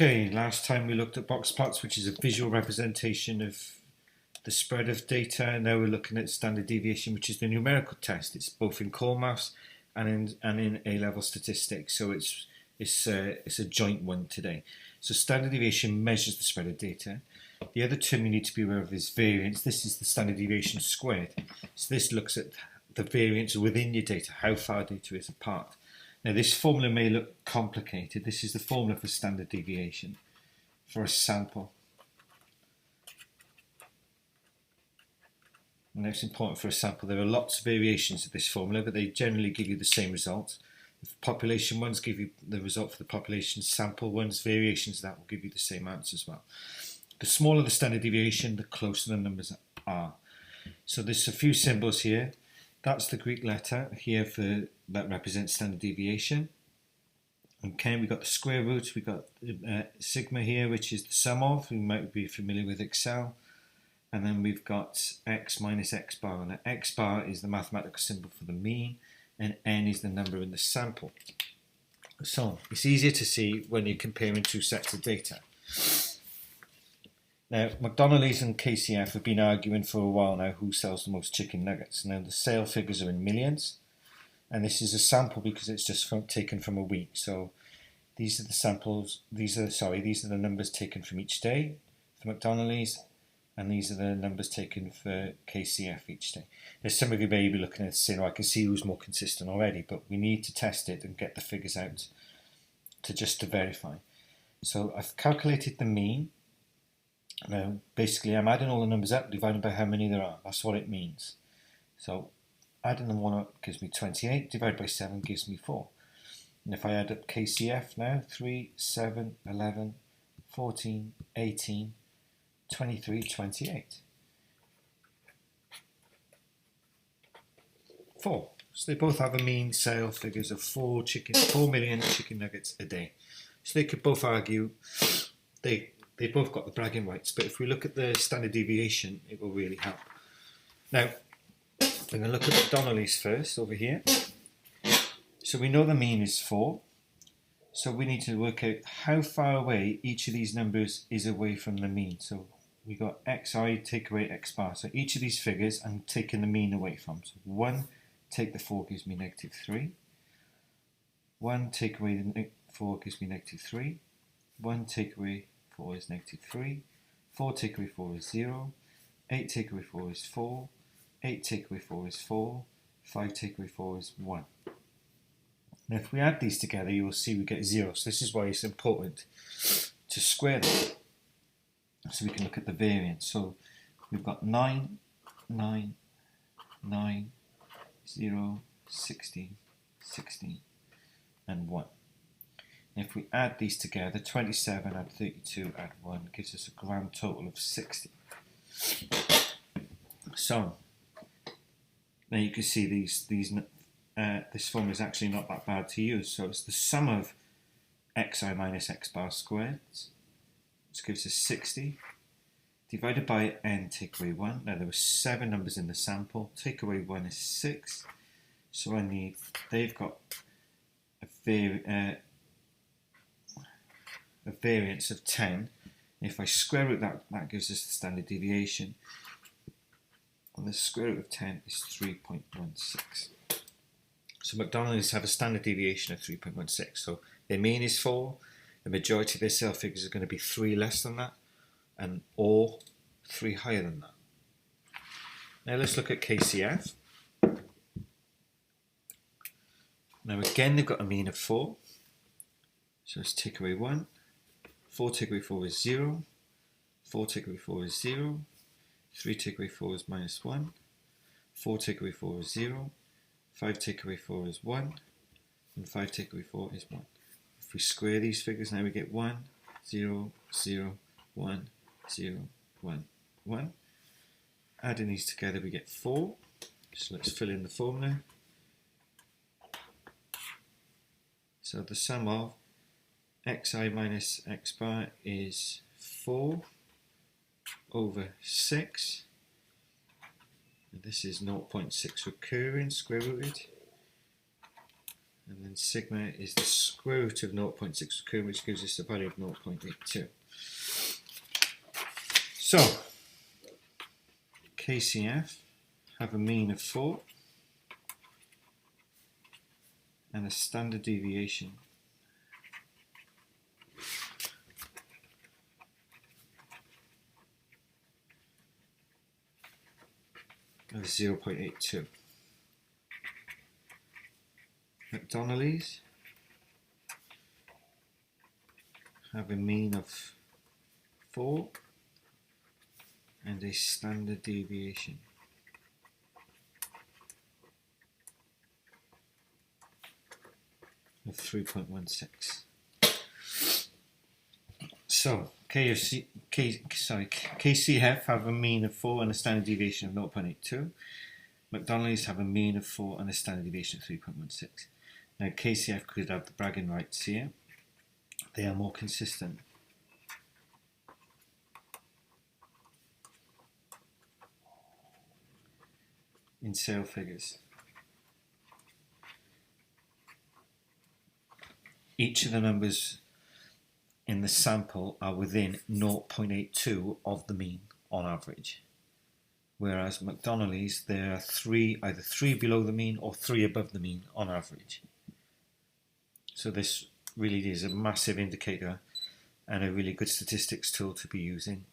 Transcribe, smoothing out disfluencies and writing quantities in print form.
Okay, last time we looked at box plots, which is a visual representation of the spread of data. Now we're looking at standard deviation, which is the numerical test. It's both in core maths and in A-level statistics, so it's a joint one today. So standard deviation measures the spread of data. The other term you need to be aware of is variance. This is the standard deviation squared. So this looks at the variance within your data, how far data is apart. Now this formula may look complicated. This is the formula for standard deviation for a sample. And it's important for a sample. There are lots of variations of this formula, but they generally give you the same result. The population ones give you the result for the population. Sample ones, variations of that will give you the same answer as well. The smaller the standard deviation, the closer the numbers are. So there's a few symbols here. That's the Greek letter here that represents standard deviation. Okay, we've got the square root, we've got sigma here, which is the sum of, you might be familiar with Excel. And then we've got x minus x bar. Now x bar is the mathematical symbol for the mean, and n is the number in the sample. So it's easier to see when you're comparing two sets of data. Now, McDonald's and KCF have been arguing for a while now who sells the most chicken nuggets. Now, the sale figures are in millions, and this is a sample because it's just taken from a week. So these are the samples, these are the numbers taken from each day for McDonald's, and these are the numbers taken for KCF each day. Now, some of you may be looking at this saying, oh, I can see who's more consistent already, but we need to test it and get the figures out to verify. So I've calculated the mean. Now, basically, I'm adding all the numbers up, divided by how many there are. That's what it means. So, adding them one up gives me 28, divided by 7 gives me 4. And if I add up KCF now, 3, 7, 11, 14, 18, 23, 28. 4. So they both have a mean sale figures of 4 million chicken nuggets a day. So they could both argue they both got the bragging rights, but if we look at the standard deviation, it will really help. Now, we're going to look at McDonald's first over here. So we know the mean is 4. So we need to work out how far away each of these numbers is away from the mean. So we got xi take away x bar. So each of these figures I'm taking the mean away from. So 1 take the 4 gives me negative 3. 1 take away the 4 gives me negative 3. 1 take away 4 is negative 3, 4 take away 4 is 0, 8 take away 4 is 4, 8 take away 4 is 4, 5 take away 4 is 1. Now if we add these together you will see we get 0, so this is why it's important to square them. So we can look at the variance. So we've got 9, 9, 9, 0, 16, 16 and 1. If we add these together, 27 add 32 add 1 gives us a grand total of 60. So now you can see this formula is actually not that bad to use. So it's the sum of xi minus x bar squared, which gives us 60, divided by n take away 1. Now there were 7 numbers in the sample. Take away 1 is 6. So they've got a variance of 10. If I square root that gives us the standard deviation. And the square root of 10 is 3.16. So McDonald's have a standard deviation of 3.16. So their mean is 4. The majority of their sale figures are going to be 3 less than that, or 3 higher than that. Now let's look at KCF. Now again they've got a mean of 4. So let's take away 1. 4 take away 4 is 0, 4 take away 4 is 0, 3 take away 4 is minus 1, 4 take away 4 is 0, 5 take away 4 is 1, and 5 take away 4 is 1. If we square these figures now we get 1, 0, 0, 1, 0, 1, 1. Adding these together we get 4, so let's fill in the formula. So the sum of xi minus x bar is 4 over 6. And this is 0.6 recurring, square rooted. and then sigma is the square root of 0.6 occur, which gives us a value of 0.82. So KCF have a mean of 4 and a standard deviation of 0.82. McDonald's have a mean of 4 and a standard deviation of 3.16. So KCF have a mean of 4 and a standard deviation of 0.82. McDonald's have a mean of 4 and a standard deviation of 3.16. Now KCF could have the bragging rights here. They are more consistent. In sale figures. Each of the numbers in the sample are within 0.82 of the mean on average. Whereas McDonald's, there are either 3 below the mean or 3 above the mean on average. So this really is a massive indicator and a really good statistics tool to be using